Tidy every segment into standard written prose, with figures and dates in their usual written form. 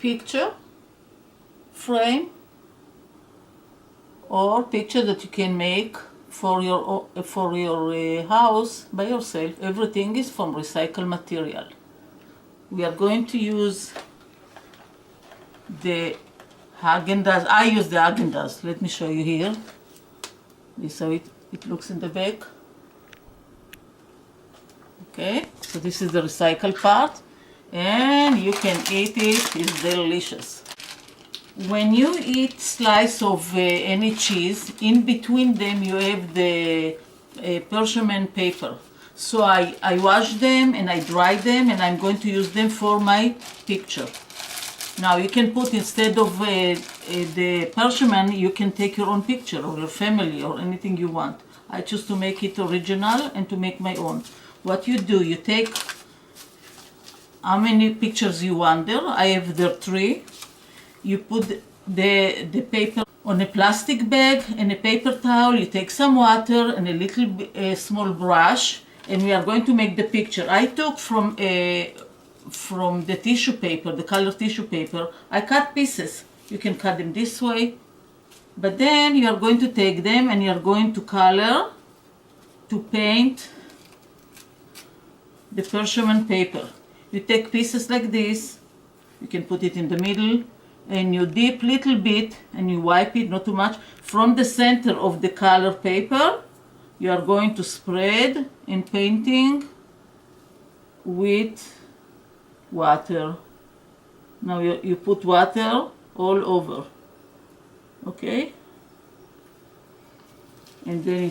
picture frame or picture that you can make for your house by yourself. Everything is from recycled material. We are going to use the Haagen-Dazs. I use the Haagen-Dazs. Let me show you here. This is how it looks in the back. Okay, so this is the recycled part, and you can eat it. It's delicious. When you eat slice of any cheese, in between them you have the parchment paper. So I wash them and I dry them, and I'm going to use them for my picture. Now you can put, instead of the parchment, you can take your own picture or your family or anything you want. I choose to make it original and to make my own. What you do, you take how many pictures you want there. I have there 3. You put the paper on a plastic bag and a paper towel. You take some water and a little small brush, and we are going to make the picture. I took from the tissue paper, the color tissue paper. I cut pieces. You can cut them this way, but then you are going to take them and you are going to color, to paint the parchment paper. You take pieces like this. You can put it in the middle, and you dip little bit and you wipe it, not too much, from the center of the color paper. You are going to spread in painting with water. Now you put water all over, okay? And then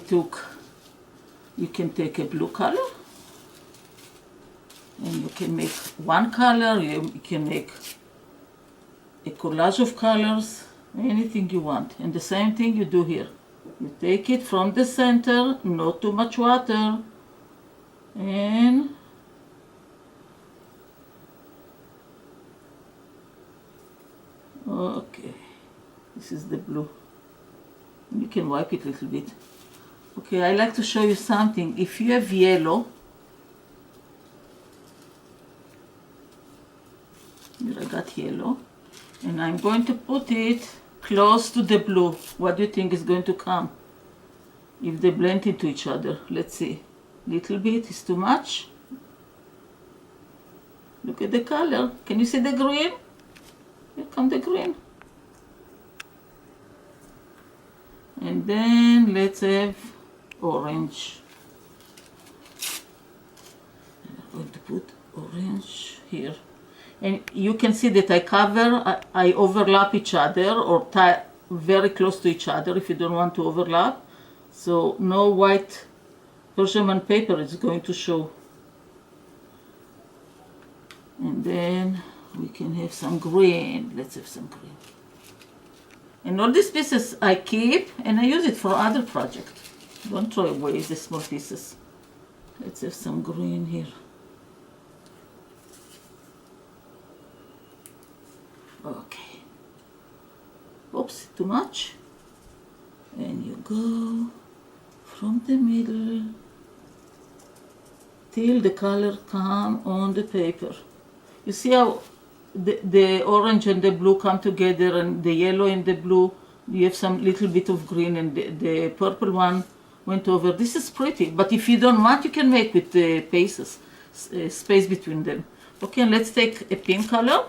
you can take a blue color, and you can make one color. You can make a collage of colors, anything you want. And the same thing you do here. You take it from the center, not too much water, and okay, this is the blue. You can wipe it a little bit. Okay, I like to show you something. If you have yellow, here I got yellow, and I'm going to put it close to the blue. What do you think is going to come if they blend into each other? Let's see. Little bit is too much. Look at the color. Can you see the green? Here comes the green. And then let's have orange. I'm going to put orange here. And you can see that I overlap each other, or tie very close to each other if you don't want to overlap. So no white parchment paper is going to show. And then we can have some green. Let's have some green. And all these pieces I keep and I use it for other projects. Don't throw away the small pieces. Let's have some green here. Okay. Oops, too much. And you go from the middle till the color come on the paper. You see how the orange and the blue come together, and the yellow and the blue, you have some little bit of green, and the purple one went over. This is pretty, but if you don't want, you can make with the pieces, space between them. Okay, and let's take a pink color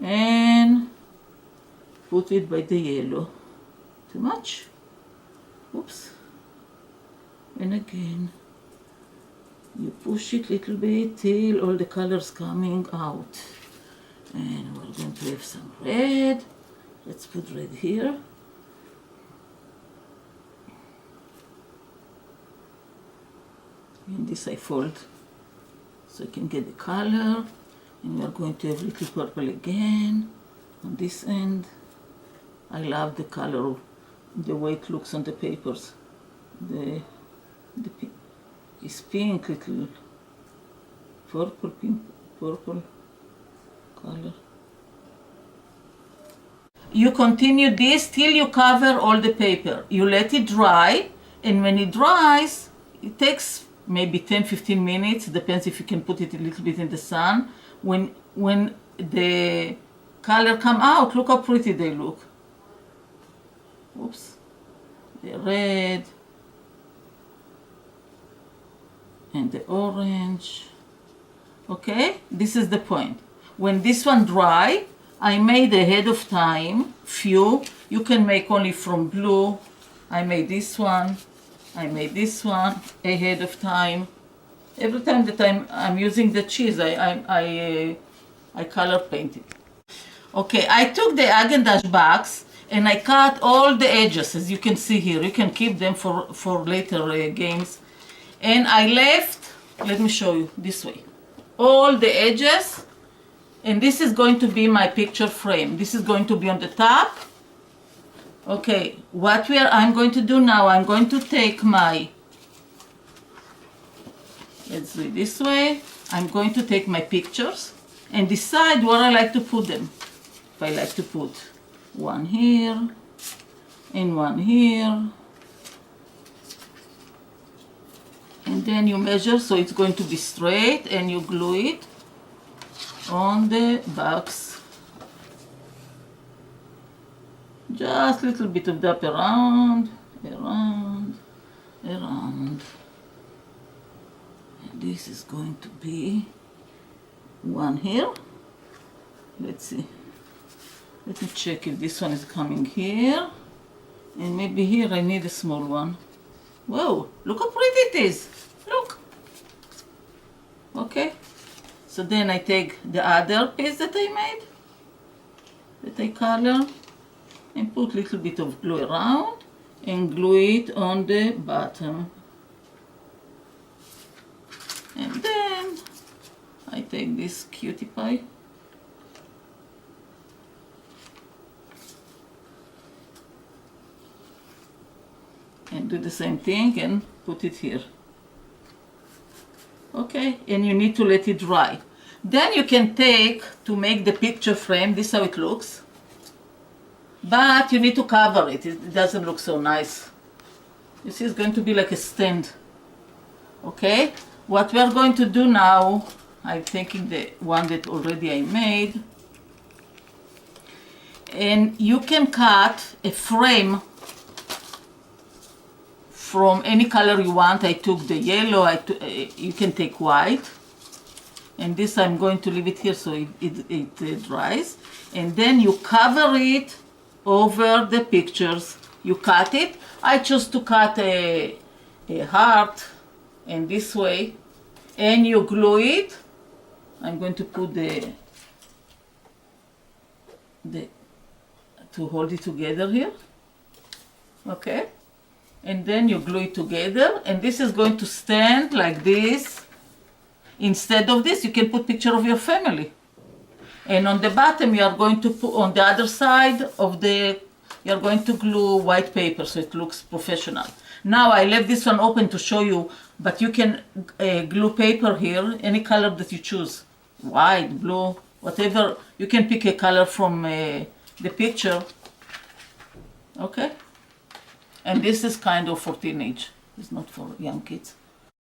and put it by the yellow. Too much? Oops. And again, you push it little bit till all the colors coming out. And we're going to have some red. Let's put red here. And this I fold so I can get the color. And we're going to have little purple again on this end. I love the color, the way it looks on the papers. It's pink, little purple, pink, purple color. You continue this till you cover all the paper. You let it dry, and when it dries, it takes maybe 10-15 minutes, depends if you can put it a little bit in the sun. When the color come out, look how pretty they look. Oops. The red and the orange. Okay, this is the point. When this one dry, I made ahead of time few. You can make only from blue. I made this one. I made this one ahead of time. Every time that I'm using the cheese, I color paint it. Okay, I took the Haagen-Dazs box and I cut all the edges, as you can see here. You can keep them for later games. And I left, let me show you this way, all the edges. And this is going to be my picture frame. This is going to be on the top. Okay, I'm going to do now, I'm going to take my, let's do it this way. I'm going to take my pictures and decide where I like to put them. If I like to put one here and one here. And then you measure so it's going to be straight and you glue it on the box. Just a little bit of that around. And this is going to be one here. Let's see. Let me check if this one is coming here. And maybe here I need a small one. Whoa, look how pretty it is. Look. Okay. So then I take the other piece that I made, that I color, and put a little bit of glue around and glue it on the bottom. And then I take this cutie pie and do the same thing and put it here. Okay, and you need to let it dry. Then you can take, to make the picture frame, this is how it looks. But you need to cover it, it doesn't look so nice. You see, it's going to be like a stand. Okay, what we are going to do now, I'm taking the one that already I made. And you can cut a frame from any color you want. I took the yellow, you can take white. And this I'm going to leave it here so it dries. And then you cover it over the pictures. You cut it. I chose to cut a heart and this way. And you glue it. I'm going to put the to hold it together here. Okay. And then you glue it together, and this is going to stand like this. Instead of this, you can put picture of your family. And on the bottom, you are going to put, on the other side of the, you are going to glue white paper so it looks professional. Now I left this one open to show you, but you can glue paper here, any color that you choose. White, blue, whatever. You can pick a color from the picture. Okay? And this is kind of for teenage. It's not for young kids.